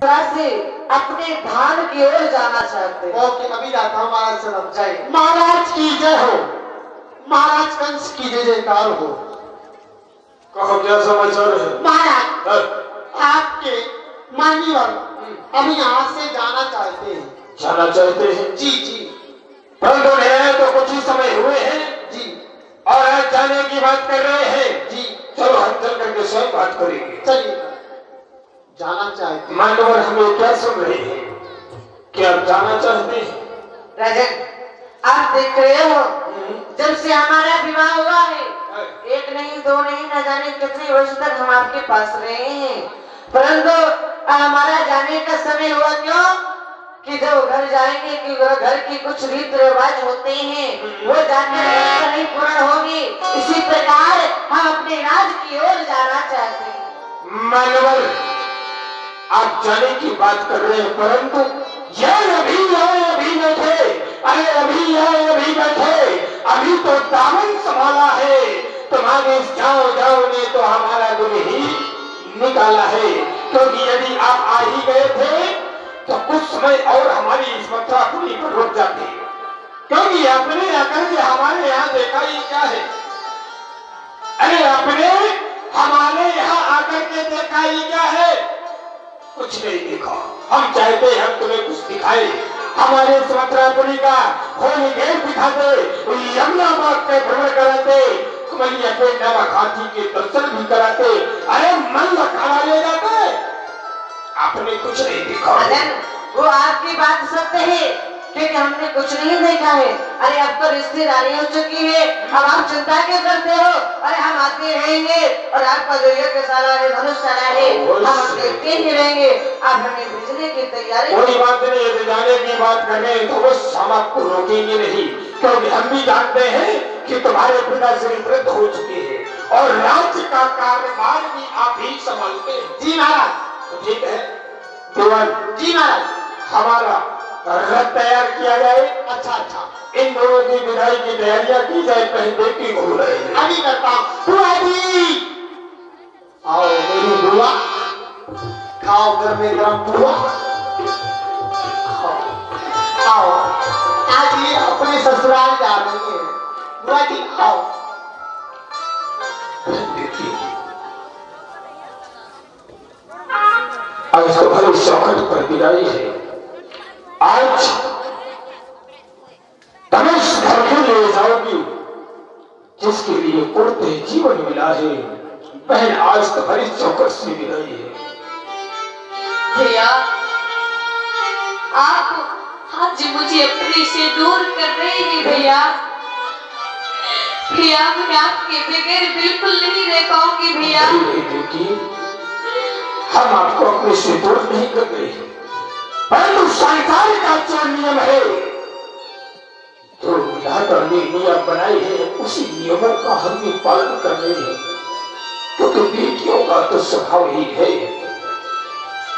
से अपने धाम की ओर जाना चाहते हैं। ओके, अभी जाता हूँ महाराज से समझाइए। महाराज की जय हो, महाराज कंस की जय जयकार हो। कहो क्या समाचार है? महाराज आपके मान्यवर अभी यहाँ से जाना चाहते हैं। जाना चाहते हैं? जी जी परंतु मेरे तो कुछ ही समय हुए हैं जी और आज जाने की बात कर रहे हैं। जी चलो हम चल करके स्वयं बात करेंगे। चलिए, जाना चाहते हैं। मानवर हमें क्या सुन रहे हैं कि आप जाना चाहते हैं? राजन, आप देख रहे हो जब से हमारा विवाह हुआ है, एक नहीं दो नहीं न जाने कितने वर्ष तक हम आपके पास रहे हैं, परंतु हमारा जाने का समय हुआ क्यों कि जब घर जाएंगे कि घर की कुछ रीत रिवाज होते हैं वो जाकर नहीं पूर्ण होगी। इसी प्रकार हम अपने राज की ओर जाना चाहते हैं। मानवर आप जाने की बात कर रहे हैं, परंतु यह अभी बैठे, अरे अभी बैठे, अभी तो दामन संभाला है। तुम्हारे जाओ ने तो हमारा दिल ही निकाला है, क्योंकि यदि आप आ ही गए थे तो कुछ समय और हमारी इस मथुरापुरी पर रुक जाते, क्योंकि आपने आकर के हमारे यहाँ देखा ही क्या है? अरे आपने हमारे यहाँ आकर के देखा ही क्या है? कुछ नहीं देखा। हम चाहते हैं हम तुम्हें कुछ दिखाए, हमारे मथुरापुरी का होली गेट दिखाते, यमुना बाग पे भ्रमण कराते, कुमैया पे नमक हाथी के दर्शन भी कराते, अरे मन लखाड़ा ले जाते। आपने कुछ नहीं देखा। वो आपकी बात सत्य है क्योंकि हमने कुछ नहीं देखा है। अरे अब तो रिश्तेदारी हो चुकी है, अब आप चिंता क्यों करते हो? अरे हम आते रहेंगे और आपका जो यज्ञशाला है, धनुषशाला है, हम देखते ही रहेंगे। आप हमें भेजने की तैयारी। कोई बात नहीं, यदि जाने की बात करें तो वो हम आपको रोकेंगे नहीं, क्योंकि हम भी जानते हैं कि तुम्हारे पिता श्री वृद्ध हो चुके हैं और राज्य का कार्यभार भी आप ही संभालते हैं। जी महाराज। तो ठीक है देवान जी महाराज, हमारा रथ तैयार किया जाए। अच्छा अच्छा, इन दोनों की विदाई की तैयारियां की जाए। पहले की हो रहे हैं, अभी करता हूँ। बुआ जी आओ, मेरी बुआ खाओ, घर में गरम बुआ आओ। आज ये अपने ससुराल जा रही है। बुआ जी आओ। देखिए आज तुम्हारी शौकत पर विदाई है। आज धनुष घर में ले जाओगी जिसके लिए पूर्ण जीवन मिला है। बहन आज तुम्हारी शौकत से विदाई है। भैया, आप आज मुझे अपने से दूर कर रहे हैं भैया। भैया मैं आपके बगैर बिल्कुल नहीं रह पाऊंगी भैया। बेटी, हम आपको अपने से दूर नहीं कर रहे, परंतु संसार का जो नियम है, जो विधाता ने नियम बनाए हैं, उसी नियमों का हम भी पालन कर रहे हैं, क्योंकि बेटियों का तो स्वभाव ही है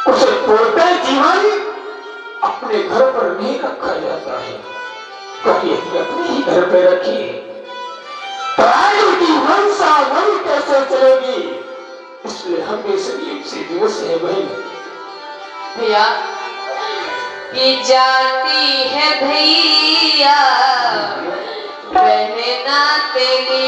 उसे तोड़ते जीवन अपने घर पर नहीं रखा जाता है, क्योंकि अपने ही घर पे रखी पराई की वंशावली कैसे चलेगी, इसलिए हम नियम से दिवस है बहन। भैया ये जाती है भैया बहना तेरी,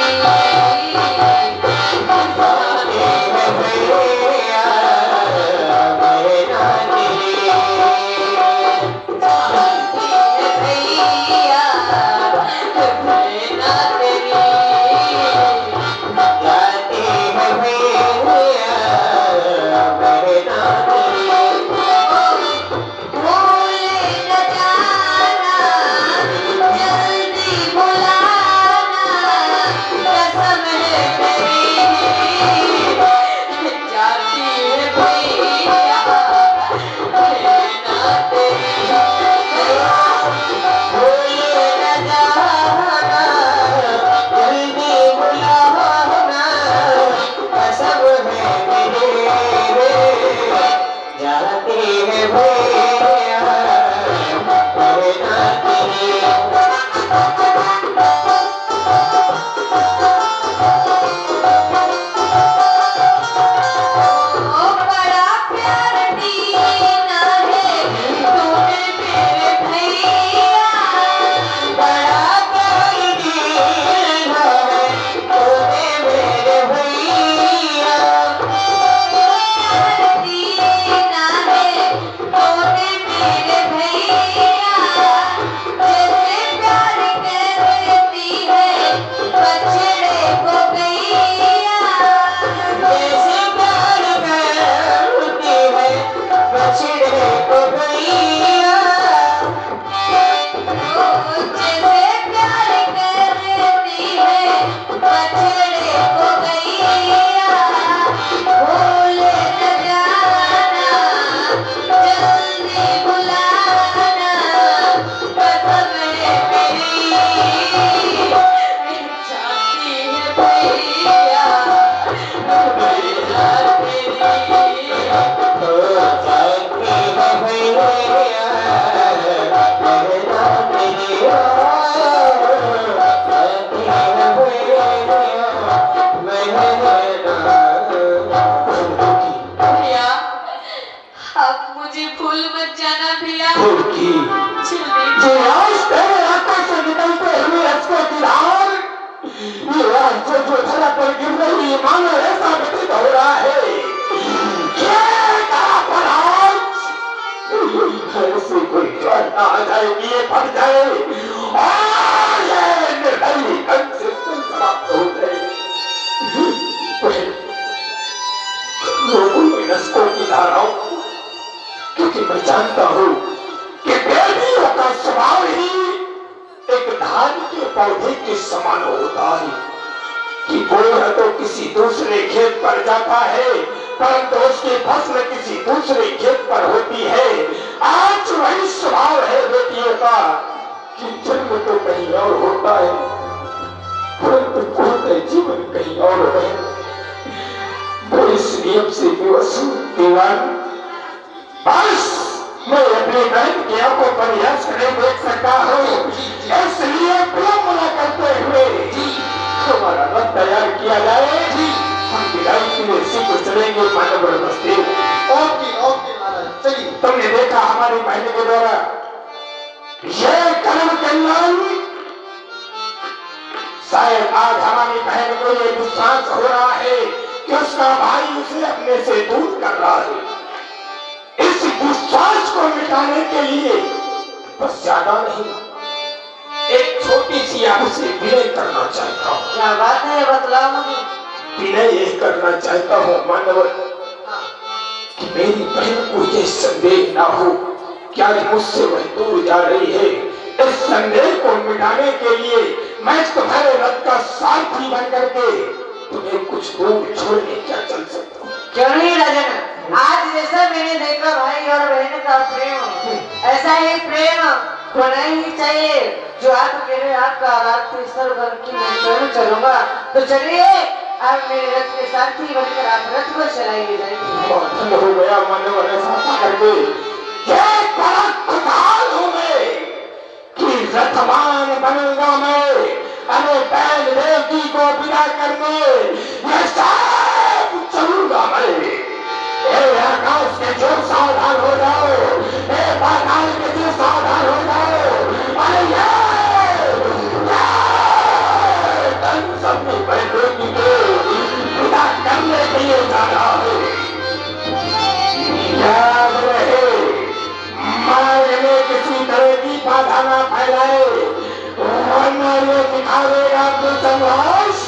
बड़ा प्यार दीना पर गिर रही मानो ऐसा प्रतीत हो रहा है ऐसे कोई ज्वार ना आ जाए कि ये फट जाए और ये निर्दयी ढंग से समाप्त हो जाए। कोई नस्कों की धाराओं, क्योंकि मैं जानता हूं कि बेटियों का स्वभाव ही एक धान के पौधे के समान होता है कि वो है तो किसी दूसरे खेत पर जाता है परंतु उसकी फसल किसी दूसरे खेत पर होती है। आज वही स्वभाव है बेटियों का कि जन्म तो कहीं और होता है परंतु पूर्ण जीवन कहीं और है। वो इस नियम से विवश दीवान बस मैं अपनी बहन की आंखों पर यश नहीं देख सकता हूँ, इसलिए विलंब करते हुए हमारा रथ तैयार किया जाए। हम विदाई के लिए शीघ्र चलेंगे मानव बस्ती। ओके ओके महाराज चलिए। तुमने देखा हमारी बहन के द्वारा ये कर्म कल्याण, शायद आज हमारी बहन को ये विश्वास हो रहा है कि उसका भाई उसे अपने से दूर कर रहा है। इस विश्वास को मिटाने के लिए बस ज्यादा नहीं, एक छोटी सी आपसे विनय करना चाहता हूँ। क्या बात है, बतलाओ मुझे। विनय यह करना चाहता हूँ मानव कि मेरी बहन को यह संदेह ना हो कि आज मुझसे वह दूर जा रही है। इस संदेह को मिटाने के लिए मैं तुम्हारे रथ का सारथी बन करके तुम्हें कुछ दूर छोड़ने क्या चल सकता हूँ। क्यों नहीं राजन, आज जैसा मैंने देखा भाई और बहन का प्रेम, ऐसा ही प्रेम होना ही चाहिए। जो आप कह रहे आपका रात सर बन की मैं जरूर चलूंगा, तो चलिए आप मेरे रथ के साथी बनकर आप रथ को चलाइए जाएंगे। बहुत हो गया मानव ऐसा करके ये बड़ा खुशहाल हूँ मैं कि रथवान बनूंगा मैं। अरे बैल देवती को विदा करने ये सब चलूंगा मैं। आकाश के जो सावधान हो जाओ, पाताल के जो सावधान हो जाओ। अरे ये सबकी बैठोगी को विदा करने के लिए जा रहा है। याद रहे मार्ग में किसी तरह की बाधा ना फैलाए, वरना ये दिखा देगा अपने संघर्ष,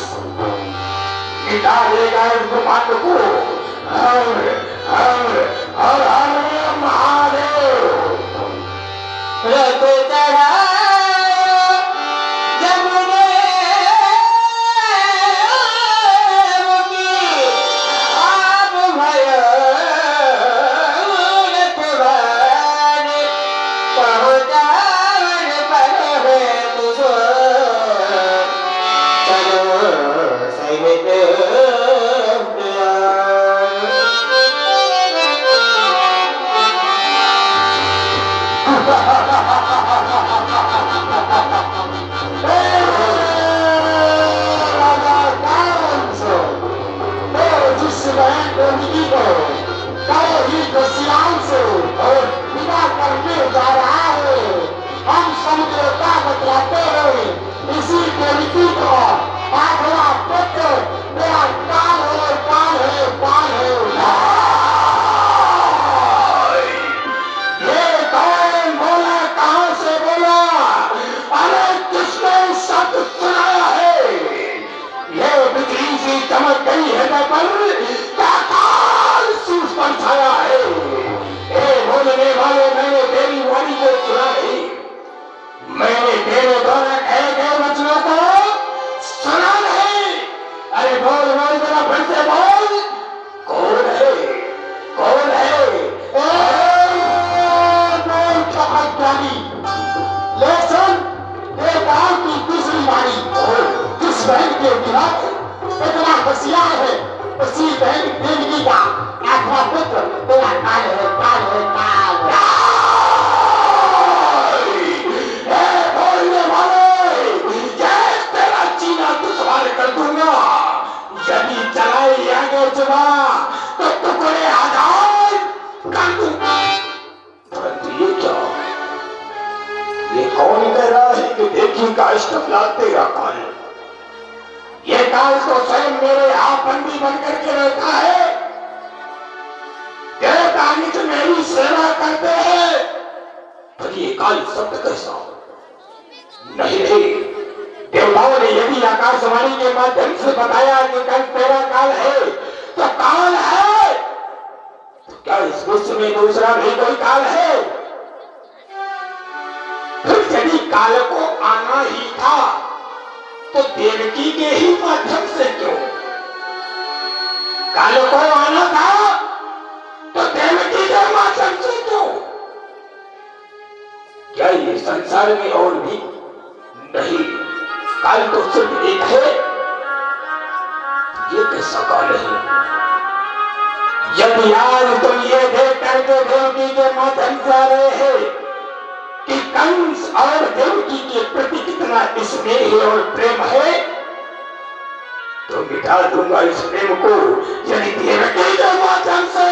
मिटा देगा इस गुमान को। हर महादेव। रथ चढ़ाया जमुने की आप भय रथवान पहुँचावन पर है तुझो चलो सैनिक चमक गई है पर क्या काल शीर्ष पर छाया है। बोलने वाले मैंने तेरी वाणी को सुना नहीं, मैंने तेरे द्वारा कहे गए वचनों को सुना नहीं। अरे बोल बोल जरा फिर से बोल, कौन है कौन है? ले सुन ये गांव की दूसरी वाणी, जिस बहन के बिना इतना होशियार है उसी बहन जिंदगी का आखिरी पुत्र तेरा काल है काल है काल। बोलने वाले ये तेरा जीना दुश्वार कर दूंगा। यदि चलाई आगे जुबा तो टुकड़े आजाद कर दूंगा। परंतु ये क्या, ये कौन कह रहा है कि देखी का इष्टफला तेरा काल? ये काल तो स्वयं मेरे आप बंदी बन करके रहता है। देवता निज मेरी सेवा करते हैं, पर ये काल शब्द कैसा हो? नहीं नहीं, देवताओं ने यदि आकाशवाणी के माध्यम से बताया कि कल तेरा काल है, तो काल है, तो क्या इस विश्व में दूसरा भी कोई काल है? फिर यदि काल को आना ही था तो देवकी के ही माध्यम से क्यों? काल को आना था तो देवकी के माध्यम से क्यों? क्या ये संसार में और भी नहीं? काल तो सिर्फ एक है। ये कैसा काल है? यदि आज तुम ये देख करके देवकी के माध्यम से आ रहे हैं कि कंस और देवकी के प्रति कितना स्नेह और प्रेम है, तो मिटा दूंगा इस प्रेम को। यदि देवकी के माध्यम से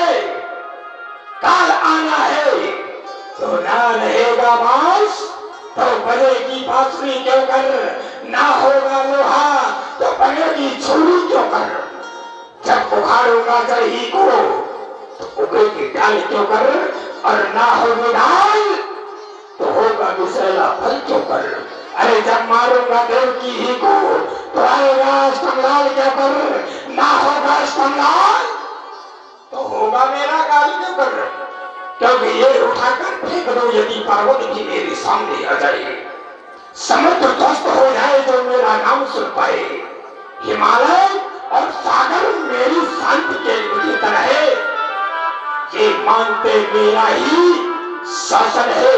काल आना है तो ना रहेगा मांस तो बनेगी बांसुरी क्यों कर, ना होगा लोहा तो बनेगी छुरी क्यों कर। जब उखाड़ूंगा जड़ी को तो उगेगी डाल क्यों कर, और ना होगी डाल तो होगा विषैला फल क्यों कर। अरे जब मारूंगा देवकी ही को तो आएगा स्तंभलाल क्या कर, ना होगा स्तंभलाल तो होगा मेरा काल क्यों कर। क्योंकि ये उठाकर फेंक दो यदि पर्वत भी मेरे सामने आ जाए, समुद्र ध्वस्त हो जाए जो मेरा नाम सुन पाए, हिमालय और सागर मेरी शांति के निकेतन है, ये मानते मेरा ही शासन है।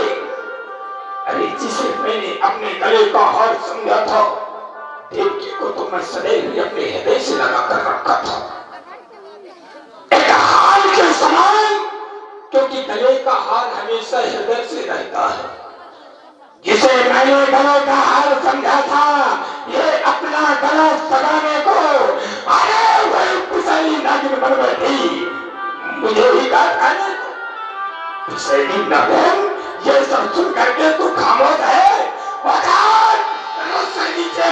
अरे जिसे मैंने अपने गले का हार समझा था, देवकी को तो मैं सदैव ही अपने हृदय से लगा कर रखा था, एक हार के समान, क्योंकि गले का हार हमेशा हृदय से रहता है। जिसे मैंने गले का हार समझा था, ये अपना गला सगाने को अरे वही पिसैली नागिन बन बैठी, मुझे ही खाने को। पिसैली नागिन ये सब सुन करके तू खामोश है, नीचे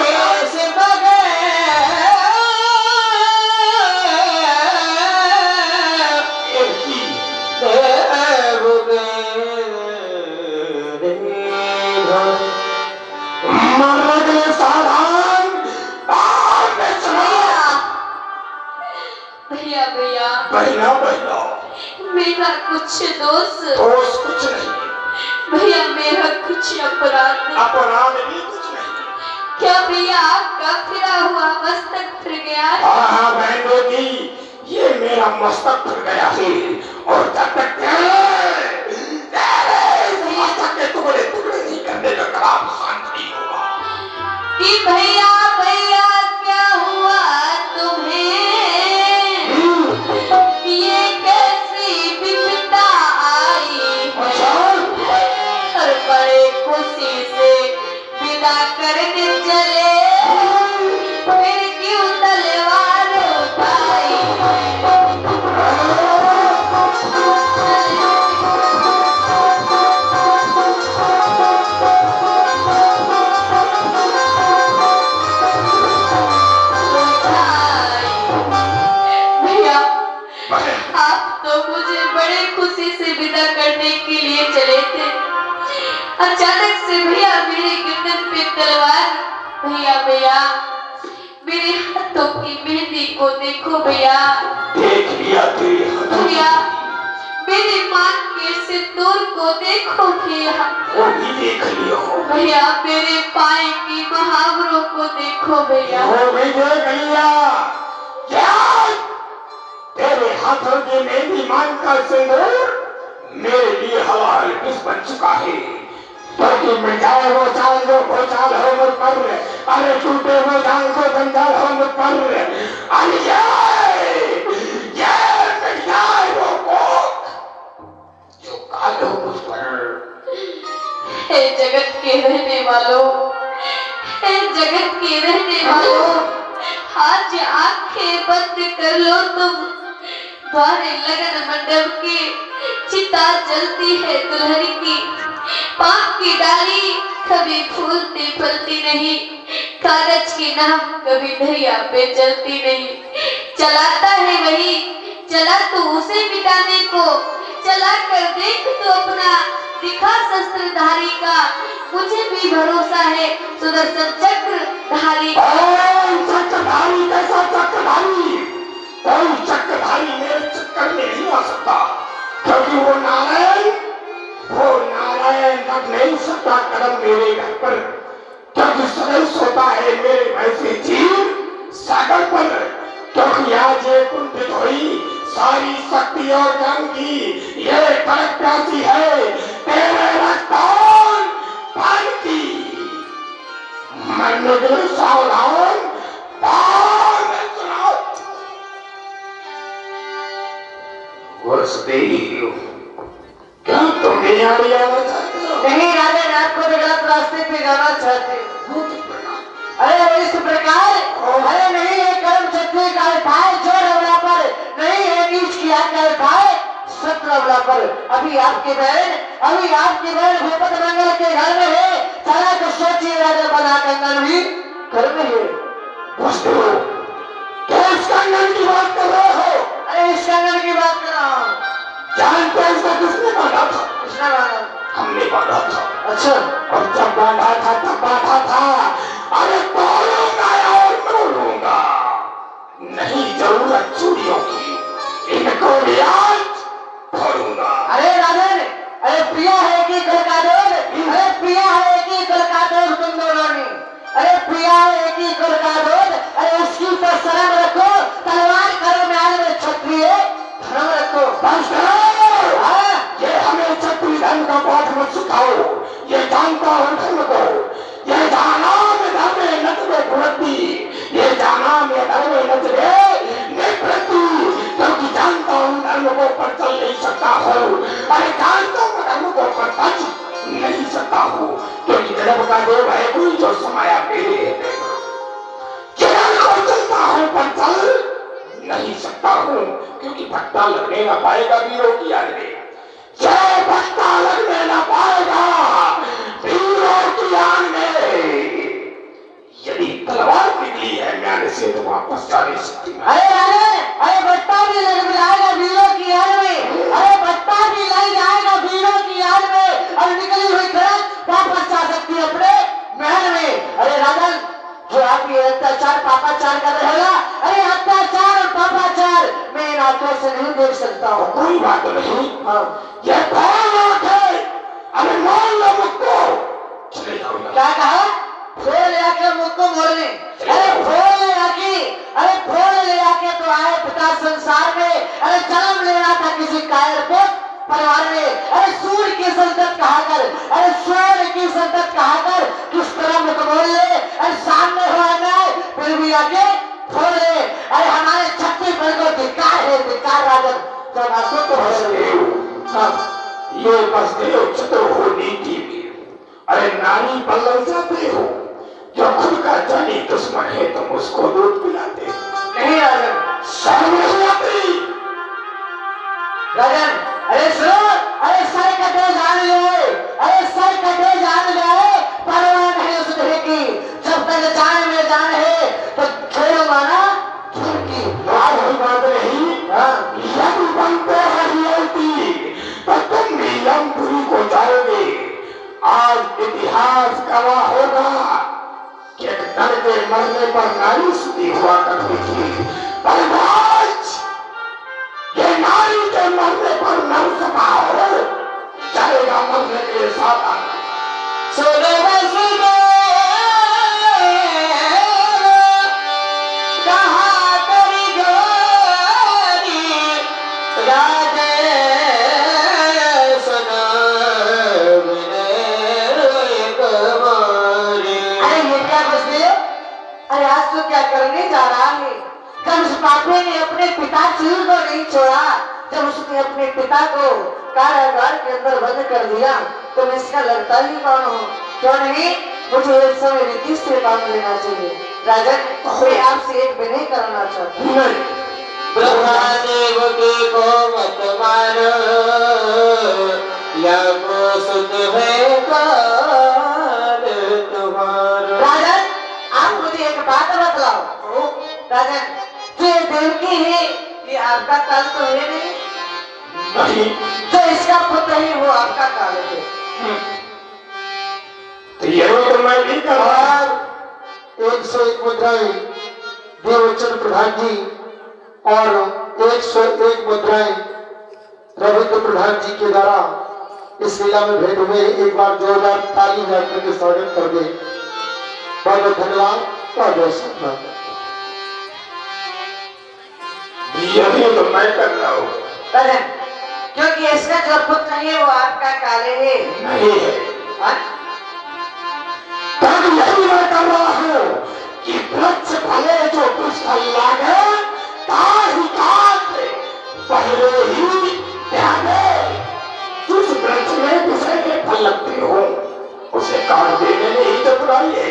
भैया भैया बहना बहना मेरा कुछ दोष कुछ नहीं, भैया, मेरा कुछ अपराध नहीं। अपराध भी कुछ नहीं। क्या भैया आपका फिरा हुआ मस्तक फिर गया? हाँ हाँ बहन बेटी, ये मेरा मस्तक फिर गया है, और जब तक मस्तक के टुकड़े टुकड़े नहीं करने का काम शांत नहीं होगा। कि भैया भैया क्या हुआ तुम्हें, ये कैसी विपदा आई, और बड़े खुशी से विदा करने चले, फिर क्यों तलवार उठाई। भैया आप तो मुझे बड़े खुशी से विदा करने के लिए चले थे, अचानक से भैया मेरे गर्दन पे तलवार। भैया भैया मेरे हाथों की मेहंदी को देखो भैया, देख लिया तेरे हाथों भैया मेरे मांग के सिंदूर को देखो भैया, वो भी देख लियो, भैया मेरे पाए की मुहावरों को देखो भैया, वो भी देख लिया। क्या तेरे हाथों की मेहंदी मान का सिंदूर मेरे लिए हलाल किस बन चुका है, क्योंकि मिट जाए वो चाल जो भोचाल हो मुझ पर, अरे टूटे वो जाल को जंजाल हो मुझ पर, अरे ये मिट जाए वो कोख जो काल हो मुझ पर। हे जगत के रहने वालों, हे जगत के रहने वालों, आज आंखें बंद कर लो तुम, द्वारे लगन मंडप की चिता जलती है दुल्हन की, पाप की डाली कभी फूलती फलती नहीं, कागज की नाव कभी दरिया पे चलती नहीं, चलाता है वही, चला तू उसे मिटाने को, चला कर देख तू अपना दिखा शस्त्रधारी का, मुझे भी भरोसा है सुदर्शन चक्रधारी का। चक्रधारी कैसा चक्रधारी? कोई चक्रधारी मेरे चक्कर में नहीं आ सकता, क्योंकि वो नारायण रख नहीं सकता कदम मेरे घर पर, क्योंकि सदैव सोता है मेरे वैसे जीव सागर पर, क्योंकि आज ये कुंठित हुई सारी शक्ति और ज्ञान की ये कड़क प्यासी है तेरे रक्तौन पान की। मरने के लिए सावधान वसुदेव, क्या तुम यहाँ भी आना चाहते हो? नहीं राजन, आपको तो गलत रास्ते पे जाना चाहते हो। अरे इस प्रकार, अरे नहीं है कर्म क्षत्रिय का उठाए जोर अवला पर, नहीं है नीच की आज्ञा उठाए शत्रु अवला पर। अभी आपकी बहन भूपत मंगल के घर में है, चला तो सोचिए राजा बना कंगन भी घर में है। किस कंगन की बात कर रहे हो? अरे इस कंगन की बात कर रहा हूँ। जानते हो इसको किसने बांधा था? किसने बांधा? हमने बांधा था। अच्छा, और जब बांधा था तब बांधा था, अरे तोड़ूंगा और मोड़ूंगा, नहीं जरूरत चूड़ियों की, इनको भी आज फोड़ूंगा। अरे राजन, अरे प्रिया है कि कल का दूध? अरे प्रिया है कि कल का दूध तुम दोनों ने? अरे प्रिया है कि कल का दूध? अरे उसकी तो शर्म रखो, तलवार करो न्याय में क्षत्रिय धर्म रखो। बस करो। ये हमें क्षत्रिय धर्म का पाठ मत सिखाओ, ये जानता हूँ धर्म को, ये जाना में धर्म नचबे भुरती, ये जाना में धर्म नचबे निवृत्ति, क्योंकि जानता हूँ धर्म को पर चल नहीं सकता हूँ, अरे जानता हूँ धर्म को पर बच नहीं सकता हूँ, क्योंकि जन्म का देव है कोई जो समाया मेरे जन्म को चलता हूँ पर चल नहीं सकता हूँ, क्योंकि भट्टा लगने न पाएगा वीरों की याद में, जो भट्टा लगने न पाएगा वीरों की याद में। यदि तलवार निकली है म्यान से तो वापस जा नहीं सकती। अरे अरे भट्टा भी लग जाएगा वीरों की याद में, अरे भट्टा भी लग जाएगा वीरों की याद में, और निकली हुई खड़क वापस जा सकती है अपने महल में। अरे राजन, जो आप ये अत्याचार पापाचार कर रहे हो, अरे अत्याचार और पापाचार मैं इन आंखों से नहीं देख सकता हूँ। कोई बात नहीं, हाँ, ये कौन आंख है? अरे मान लो मुझको, चले जाओ। क्या कहा? फोड़ ले आके मुझको मोड़ने? अरे फोड़ ले आके, अरे फोड़ ले आके तो आए पिता संसार में, अरे जन्म लेना था किसी कायर को परिवार में, अरे सूर्य की संतत कहा कर, अरे सूर्य की संतत कहा कर, किस तरह मुख मोड़ ले, अरे सामने हो अन्याय फिर भी आके फोड़ ले। अरे हमारे छत्तीसगढ़ को धिक्कार है, धिक्कार राजन, जब आपको तो ये बसदेव चतुर हो नीति में, अरे नारी पल्लव जाते हो, जो खुद का जानी दुश्मन है तुम उसको दूध पिलाते नहीं राजन। शर्म नहीं आती? राजन, अरे सुनो, अरे सर कटे जान ले, अरे सर कटे जान ले, परवाह नहीं उस देह की, जब तक जान में जान है तो खेलूंगा ना खेल की। कोई बात नहीं, यदि बनते हरियती तो तुम भी यमपुरी को जाओगे। आज इतिहास गवाह होगा कि एक दर के मरने पर नारी सुधी हुआ करती थी, पर आज ये नारी के मरने पर नर सभा हो जाएगा, मरने के साथ आना। कहाँ करी जोरी राजे सुनो मेरे कमरे। अरे ये क्या बसदेव, अरे आज तो क्या करने जा रहा है? जब उस पापी ने अपने पिता चीर को नहीं छोड़ा, जब उसने अपने पिता को कारागार के अंदर बंद कर दिया, तो मैं इसका लगता ही कौन हूँ? क्यों नहीं, मुझे इस समय रीति से काम लेना चाहिए। राजन, मैं आपसे एक विनय करना चाहता हूँ। ब्रह्मदेव के को मत मारो, या को सुत है काल तुम्हारा। राजन, आप नहीं है, ये आपका काल तो है नहीं, नहीं जो इसका पुत्र है वो आपका काल है। तो ये तो मैं भी कर रहा हूं। 101 मुद्राएं देवचंद प्रधान जी और 101 मुद्राएं रविंद्र प्रधान जी के द्वारा इस लीला में भेंट हुए। एक बार जोरदार ताली बजाकर के स्वागत कर दे। बहुत बहुत धन्यवाद। बहुत बहुत धन्यवाद। यही तो मैं कर रहा हूँ। राजन, क्योंकि इसका जो पुत्र है वो आपका काले है। नहीं है। हाँ? तब यही मैं कर रहा हूँ कि वृक्ष फले जो पुष्पल लागे ताहि काट पहले ही त्यागे। जिस वृक्ष में दूसरे के फल लगते हो उसे काट देने में ही तो बुराई है।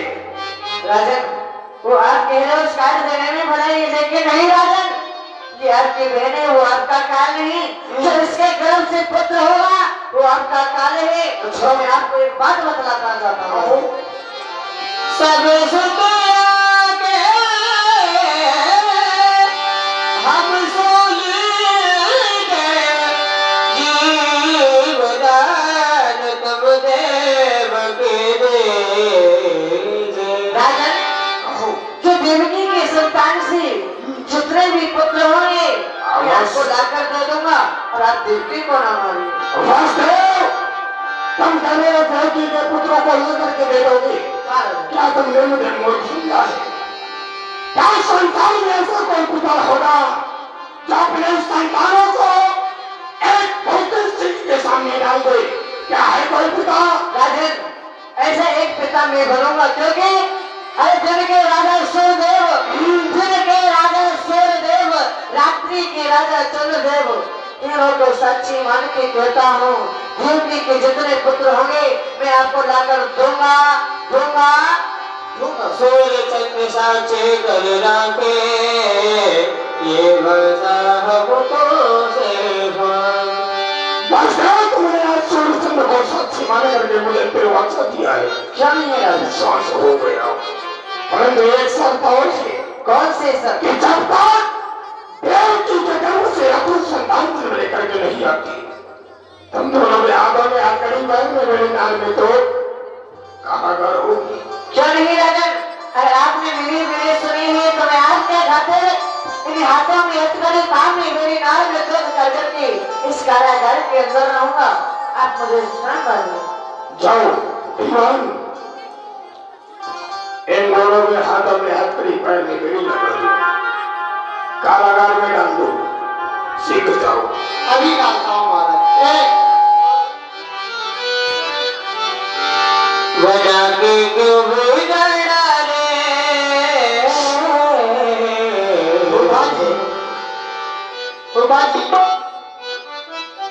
राजन, वो आप कह रहे हो उस काट देने में भलाई है, लेकिन नहीं राजन, ये आपकी बहन है वो आपका काल नहीं, जो इसके गर्भ से पुत्र होगा वो आपका काल है। तो मैं आपको एक बात बतलाना चाहता हूँ। सब सुतया के हम सोले गए जीवदान तब देव के दे। राजन, जो देवकी के संतान से जितने भी पुत्र होंगे मैं आपको लाकर दे दूंगा और आप देवकी को ना मारिए। वासुदेव, तुम कहने देवकी के पुत्रों को लेकर के दे दोगे? क्या तुमने मुझे मूर्ख समझा है? क्या संसार में ऐसा कोई पिता होगा जो अपने संतानों को एक भौतिक स्थिति के सामने डाल दे? क्या है कोई पिता? राजन, ऐसा एक पिता मैं बनूंगा, क्योंकि अरे दिन के राजा सूर्यदेव, दिन के राजा सूर्यदेव, रात्रि के राजा चंद्रदेव, तीनों को साक्षी मान के कहता हूँ, देवकी के जितने पुत्र होंगे मैं आपको लाकर दूंगा दूंगा दूंगा। सूर्य चंद्र साक्षी कर राखे ये वर्षा हमको से वासुदेव, तुमने आज सूर्यचंद्र को साक्षी मान करके मुझे फिर वाचा दिया है। क्या नहीं है राजा? विश्वास हो गया, परंतु एक शर्त और है। कौन से सर? कि जब तक देवकी के गर्भ से अकुल संतान जन्म लेकर के नहीं आती, तुम दोनों में हाथों में हथकड़ी बांध में मेरे नाल में तो कारागार होगी। क्यों नहीं राजन? अगर आपने मेरी मेरी सुनी है तो मैं आज के खातिर इन हाथों में हथकड़ी काम में मेरी नाल में तो करके इस कारागार के अंदर रहूंगा। आप मुझे सुना पाएंगे। जाओ ईमान, इन दोनों के हाथों में हथकड़ी पैर में मेरी लगा दो, कारागार में डाल दो। सीख जाओ। अभी डालता हूँ महाराज। बना के क्यों बिगड़ा रे। बाजी,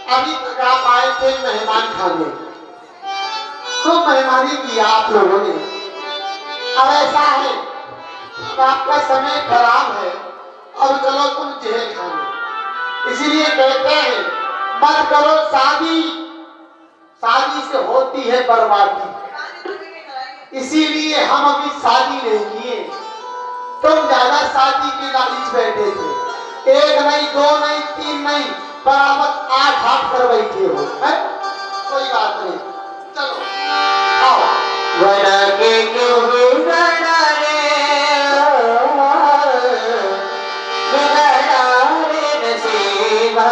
अभी तक आप आए थे मेहमान खाने, तो मेहमानी की आप लोगों ने। अब ऐसा है, अब आपका समय खराब है, अब चलो तुम जेल खाने। इसीलिए कहते हैं मत करो शादी, शादी से होती है बर्बादी। इसीलिए हम अभी शादी नहीं किए। तुम ज्यादा शादी के लालच बैठे थे, एक नहीं, दो नहीं, तीन नहीं, बराबर 8 कर बैठे हो। है? कोई बात नहीं, चलो आओ। बना के क्यों बिगड़ा रे, बिगड़ा रे नसीबा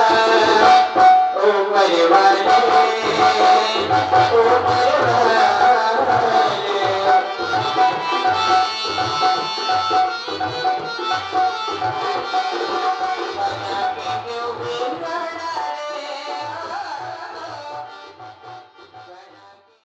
ऊपर वाले ऊपर वाले।